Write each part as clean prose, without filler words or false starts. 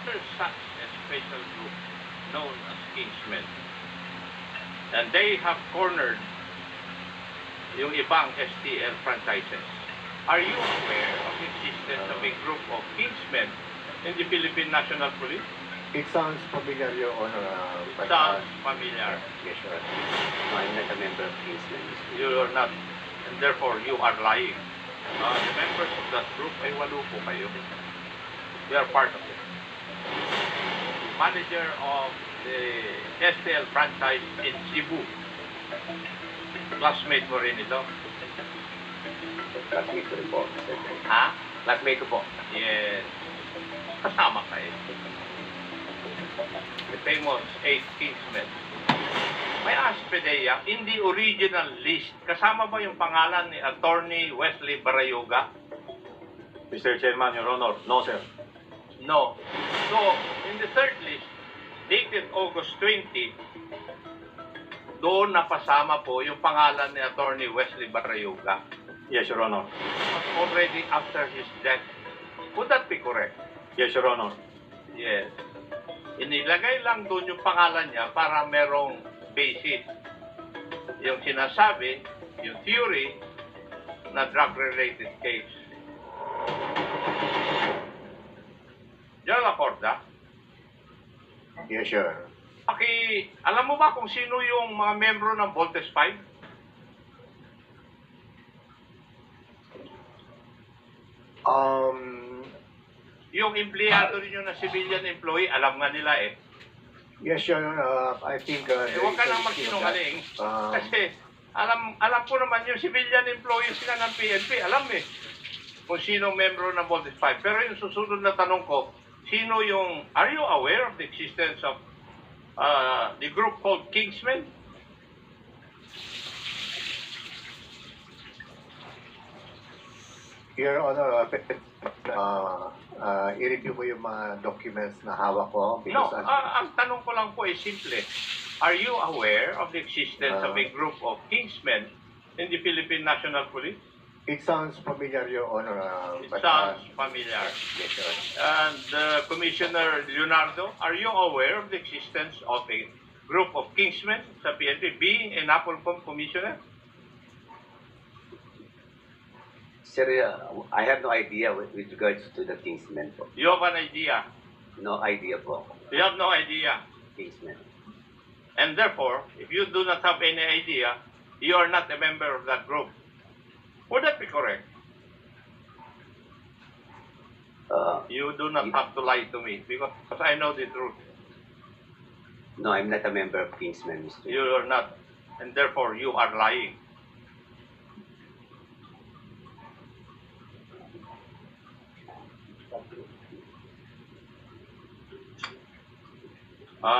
There's such a special group known as Kingsmen. And they have cornered yung ibang STL franchises. Are you aware of the existence of a group of Kingsmen in the Philippine National Police? It sounds familiar, Your Honor. Sounds familiar. Yes, Your Honor. No, I'm not a member of Kingsmen. You are not, and therefore you are lying. The members of that group ay walo po kayo. You are part of it. Manager of the STL franchise in Cebu. Classmate mo rin ito? Classmate ko rin po. Ha? Classmate ko po. Yes. Kasama kayo. The famous 8 Kingsmen. May Aspedeya, in the original list, kasama ba yung pangalan ni Attorney Wesley Barayoga? Mr. Chairman, Your Honor, no, sir. No. So, in the third list, dated August 20, doon napasama po yung pangalan ni Attorney Wesley Barayoga. Yes, Your Honor. But already after his death. Would that be correct? Yes, Your Honor. Yes. Inilagay lang doon yung pangalan niya para merong basis. Yung sinasabi, yung theory na drug-related case. Diyan lang, Corda. Yes, sir. Alam mo ba kung sino yung mga membro ng Voltes 5? Yung empleyado rin na civilian employee, alam nga nila eh. Yes, Your Honor. I think... Huwag ka nang magsinungaling. Kasi alam ko naman yung civilian employees nga ng PNP, alam eh kung sino membro ng Voltes 5. Pero yung susunod na tanong ko, sino yung... Are you aware of the existence of the group called Kingsmen? Your Honor, i-review ko yung mga documents na hawak ko. No, ang tanong ko lang po ay simple. Are you aware of the existence of a group of Kingsmen in the Philippine National Police? It sounds familiar, Your Honor. It sounds familiar. Yes, Your Honor. And Commissioner Leonardo, are you aware of the existence of a group of Kingsmen sa PNP being a NAPOLCOM commissioner? Sir, I have no idea with regards to the Kingsmen po. You have an idea. No idea po. You have no idea. Kingsmen. And therefore, if you do not have any idea, you are not a member of that group. Would that be correct? You do not have to lie to me because I know the truth. No, I'm not a member of Kingsmen, Mr. You are not. And therefore, you are lying.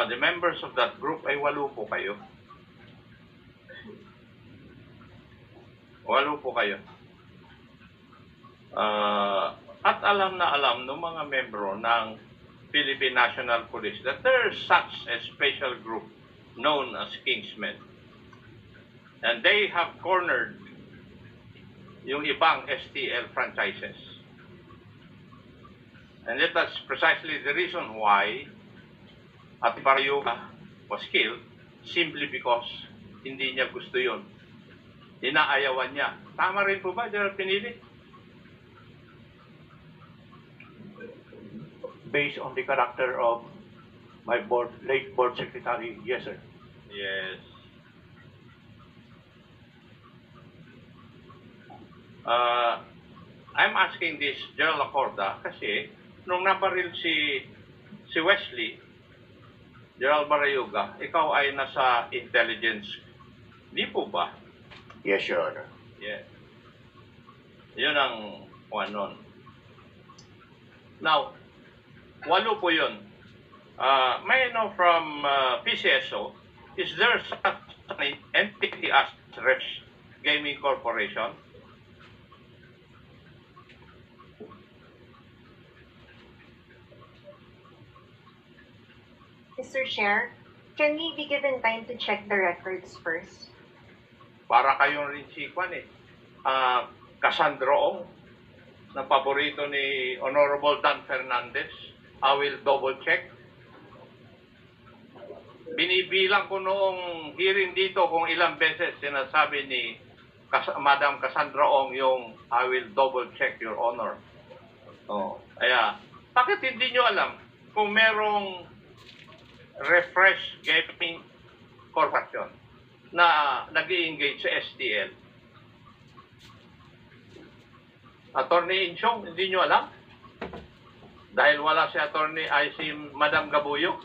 The members of that group ay walo po kayo. Walo po kayo. At alam na alam ng mga membro ng Philippine National Police that there is such a special group known as Kingsmen. And they have cornered yung ibang STL franchises. And that's precisely the reason why Atty. Barayoga was killed simply because hindi niya gusto yun. Inaayawan niya. Tama rin po ba, General Pinili? Based on the character of my late board secretary, yes, sir. Yes. I'm asking this, General Acorda, kasi nung nabaril si Wesley, General Barayoga, ikaw ay nasa intelligence. Di po ba? Yes, Your Honor. Yeah. Yun ang nun. Now, walo po yun. May I know from PCSO, is there such an entity as Rex Gaming Corporation? Mr. Chair, can we be given time to check the records first? Para kayong rin si Kwan eh. Cassandra Ong, na paborito ni Honorable Dan Fernandez. I will double check. Binibilang ko noong hearing dito kung ilang beses sinasabi ni Madam Cassandra Ong yung I will double check, Your Honor. Oh, kaya, bakit hindi nyo alam kung merong Refresh Gaming Corporation na nag-i-engage sa STL? Attorney Inchong, hindi nyo alam? Dahil wala si Attorney, ay si Madam Gabuyo?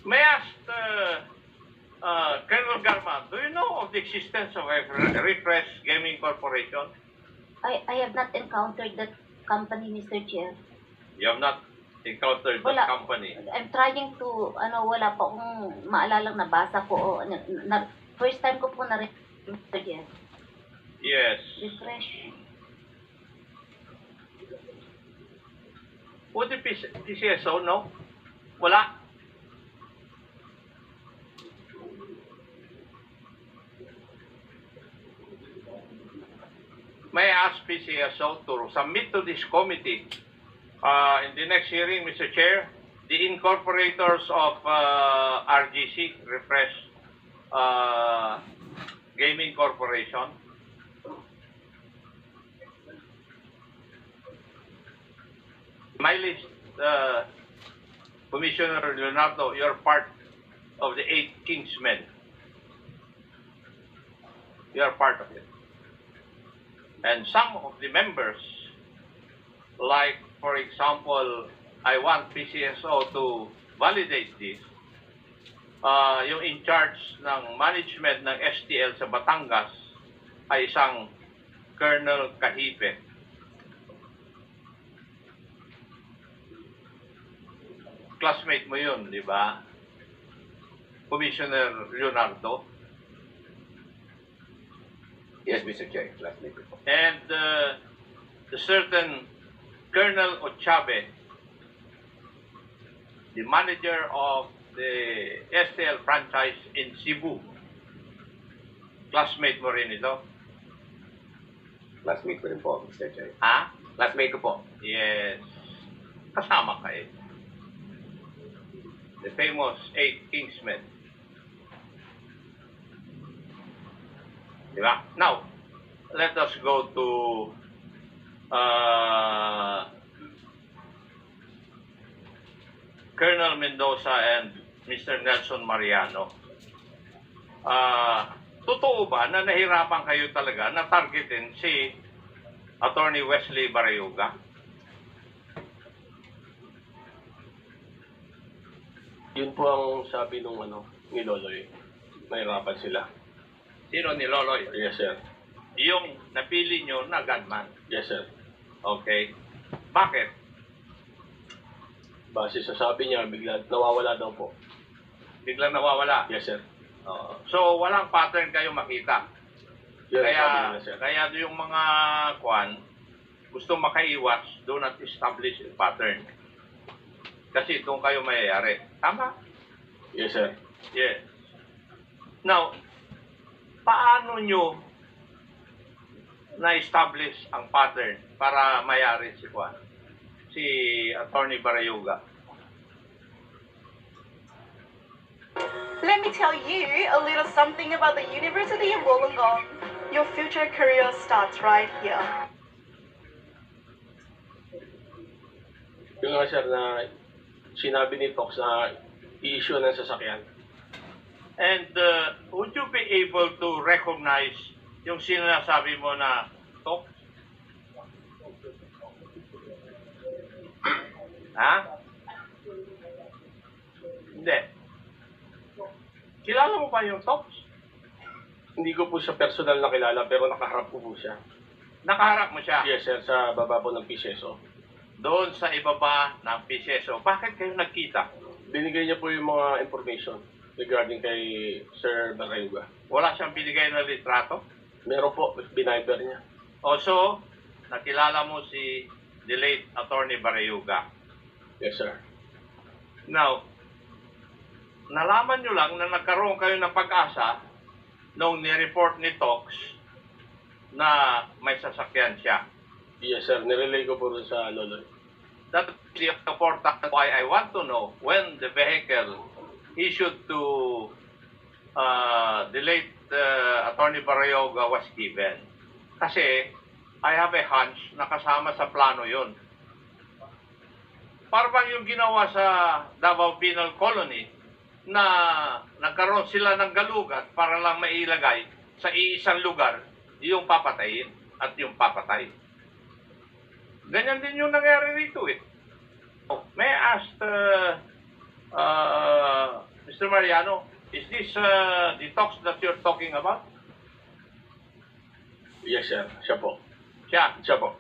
May I ask Colonel Garma, do you know of the existence of a Refresh Gaming Corporation? I have not encountered that company, Mr. Chair. You have not encountered Wala. that company? I'm trying to, wala pa akong maalalang nabasa ko. First time ko po na-read, Mr. Chair. Yes. Refresh. Would the PCSO know? Wala. May I ask PCSO to submit to this committee in the next hearing, Mr. Chair, the incorporators of RGC, Refresh Gaming Corporation. My list, Commissioner Leonardo, you're part of the 8 Kingsmen. You are part of it. And some of the members, like, for example, I want PCSO to validate this, yung in charge ng management ng STL sa Batangas ay isang Colonel Kahipe. Classmate mo yun, di ba? Commissioner Leonardo. Yes, Mr. Chair. Classmate ko po. And the certain Colonel Ochabe, the manager of the STL franchise in Cebu. Classmate mo rin ito? Classmate ko rin po, Mr. Chair. Ha? Classmate ko po. Yes. Kasama ka eh. The famous 8 Kingsmen. Diba? Now, let us go to Colonel Mendoza and Mr. Nelson Mariano. Totoo ba na nahirapan kayo talaga na targetin si Attorney Wesley Barayuga? Yun po ang sabi nung ni Loloy. Nahirapan sila. Sino ni Loloy? Yes, sir. Yung napili nyo na gunman. Yes, sir. Okay. Bakit? Base sa sabi niya, bigla nawawala daw po. Biglang nawawala. Yes, sir. So, walang pattern kayo makita. Yun ang sabi Kaya, nila, sir. kaya yung mga kwan, gusto makaiwas, do not establish a pattern. Kasi doon kayo mayayari. Tama? Yes, sir. Yes. Now, paano nyo na-establish ang pattern para mayari si Juan? Si Attorney Barayuga. Let me tell you a little something about the University of Wollongong. Your future career starts right here. Yung nga, sir, na sinabi ni Tox na i-issue ng sasakyan. And would you be able to recognize yung sinasabi mo na talk? Ha? Hindi. Kilala mo ba yung talks? Hindi ko po siya personal na kilala pero nakaharap ko po siya. Nakaharap mo siya Yes, sir, sa baba po ng PCSO. doon sa ibaba ng PCSO. Bakit kayo nagkita? Binigay niya po yung mga information regarding kay Sir Barayuga. Wala siyang binigay na litrato? Meron po, biniber niya. Also, nakilala mo si the late Attorney Barayuga. Yes, sir. Now, nalaman nyo lang na nagkaroon kayo ng pag-asa nung ni-report ni Tox na may sasakyan siya. Yes, sir. Nirelay ko po rin sa Loloy. That is the important why I want to know when the vehicle issued to the late Attorney Barrioga was given. Kasi I have a hunch na kasama sa plano yon. Parang yung ginawa sa Davao Penal Colony na nagkaroon sila ng galugat para lang mailagay sa iisang lugar yung papatayin at yung papatay. Ganyan din yung nangyari rito eh. May I ask Mr. Mariano, is this the talks that you're talking about? Yes, sir. Siya po. Siya po.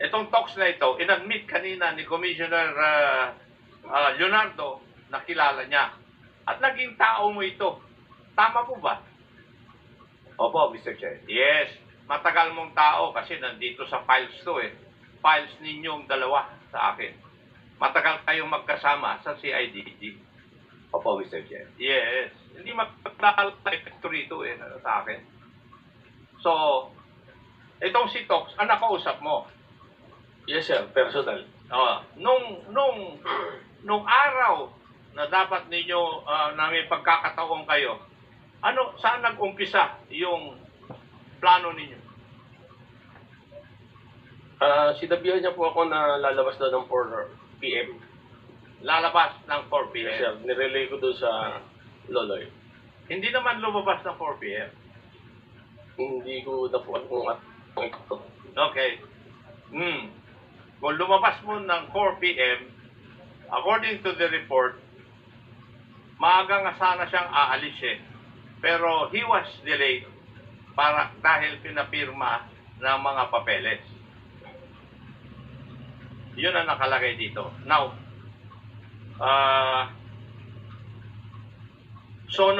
Itong talks na ito, inadmit kanina ni Commissioner Leonardo na kilala niya. At naging tao mo ito. Tama po ba? Opo, Mr. Chair. Yes. Matagal mong tao kasi nandito sa files to eh. Files ninyong dalawa sa akin. Matagal kayong magkasama sa CIDG. Opo, Mr. Chair. Yes. Hindi magdahal epekto rito eh sa akin. So, itong si Tox, ang nakausap mo. Yes, sir. Personal. Nung araw na dapat ninyo na may pagkakataon kayo, saan nag-umpisa yung plano ninyo? Sinabihan niya po ako na lalabas daw ng 4 p.m. Lalabas ng 4 p.m. Yes, sir. Nirelay ko doon sa Loloy. Hindi naman lumabas ng 4 p.m. Hindi ko na po kung ito. Okay. Kung lumabas mo ng 4 p.m., according to the report, maaga nga sana siyang aalis eh. Pero he was delayed dahil pinapirma ng mga papeles. Yun ang nakalagay dito. Now, so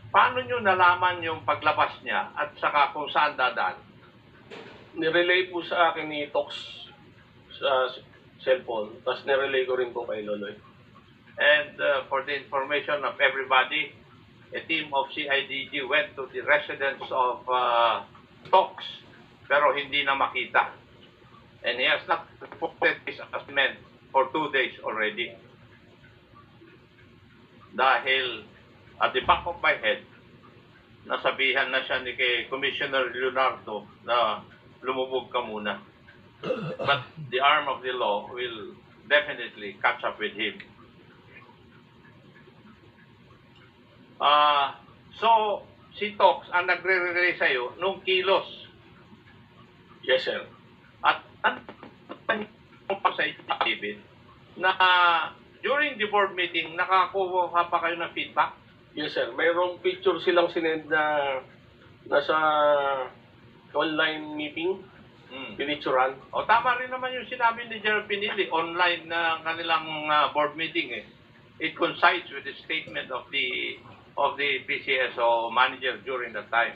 paano nyo nalaman yung paglabas niya at saka kung saan dadaan? Nirelay po sa akin ni Tox sa cellphone. Tapos nirelay ko rin po kay Loloy. And for the information of everybody, a team of CIDG went to the residence of Tox pero hindi na makita. And he has not reported his assessment for 2 days already. Dahil at the back of my head, nasabihan na siya ni kay Commissioner Leonardo na lumubog ka muna. But the arm of the law will definitely catch up with him. So, si Tox ang nagre-relay sa'yo nung kilos. Yes, sir. At ano pa sa David na during the board meeting, nakakuha pa kayo ng feedback? Yes, sir. Mayroong picture silang sinend na nasa online meeting. Pinicturan. O tama rin naman yung sinabi ni Gerald Pinili, online na kanilang board meeting eh. It coincides with the statement of the PCSO manager during that time.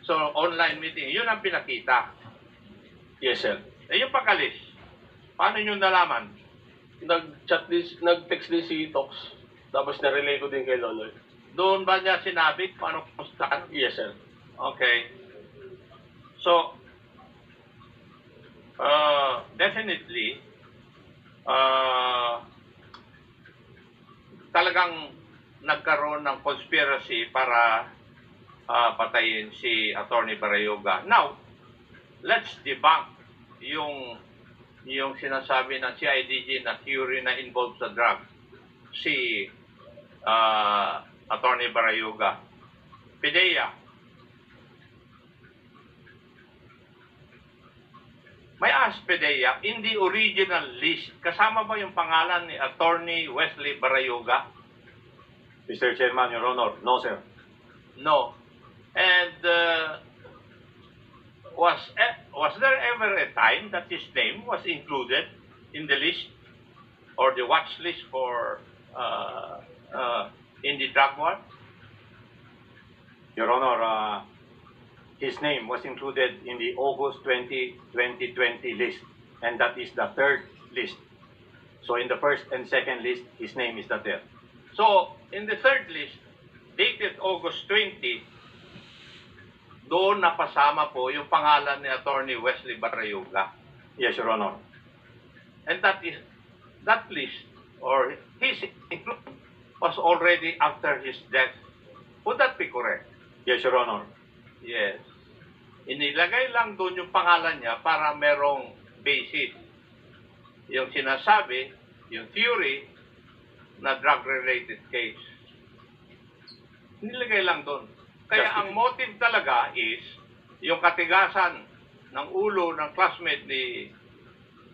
So online meeting, yun ang pinakita. Yes, sir. Eh yung pagkalis, paano nyo nalaman? Nag-text din si Tox. Tapos na-relay ko din kay Loloy. Doon ba niya sinabi paano kumustahan? Yes, sir. Okay. So, definitely, talagang nagkaroon ng conspiracy para patayin si Attorney Barrioga. Now, let's debunk yung sinasabi ng CIDG na theory na involved sa drug. Si Attorney Barrioga. PDEA. May ask PDEA, in the original list, kasama ba yung pangalan ni Attorney Wesley Barrioga? Mr. Chairman, Your Honor, no, sir. No. And was there ever a time that his name was included in the list or the watch list for in the drug war? Your Honor, his name was included in the August 2020 list, and that is the third list. So in the first and second list, his name is not there. So, in the third list, dated August 20, doon napasama po yung pangalan ni Attorney Wesley Barayuga. Yes, Your Honor. And that list, or his inclusion, was already after his death. Would that be correct? Yes, Your Honor. Yes. Inilagay lang doon yung pangalan niya para merong basis. Yung sinasabi, yung theory, na drug-related case. Nilagay lang doon. Kaya ang motive talaga is yung katigasan ng ulo ng classmate ni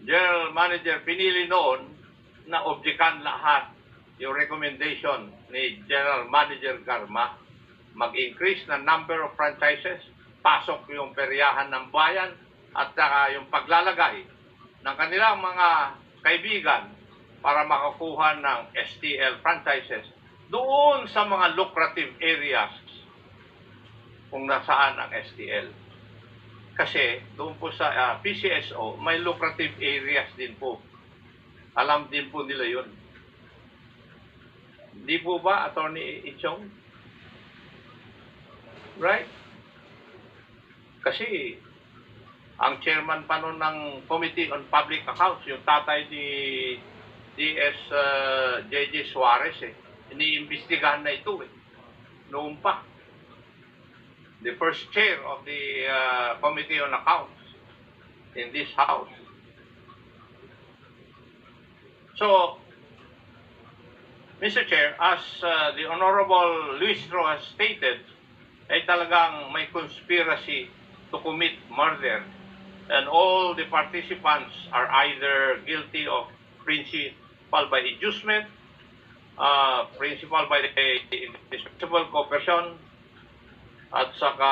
General Manager Pinili noon na objectan lahat yung recommendation ni General Manager Garma mag-increase ng number of franchises, pasok yung peryahan ng bayan at saka yung paglalagay ng kanilang mga kaibigan para makakuha ng STL franchises doon sa mga lucrative areas kung nasaan ang STL. Kasi doon po sa PCSO, may lucrative areas din po. Alam din po nila yun. Di po ba, Attorney Ichong? Right? Kasi ang chairman pa noon ng Committee on Public Accounts, yung tatay ni DS JJ Suarez, iniimbestigahan na ito noon pa. The first chair of the Committee on Accounts in this House. So, Mr. Chair, as the Honorable Luis Ro has stated, ay talagang may conspiracy to commit murder, and all the participants are either guilty of principal by inducement, principal by the indispensable cooperation, at saka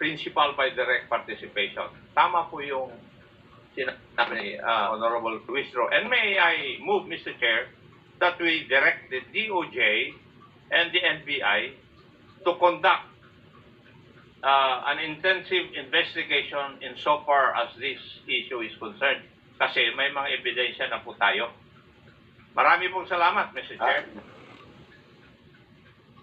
principal by direct participation. Tama po yung sinabi ni Honorable Luis Ro. And may I move, Mr. Chair, that we direct the DOJ and the NBI to conduct an intensive investigation insofar as this issue is concerned. Kasi may mga ebidensya na po tayo. Marami pong salamat, Mr. Chair.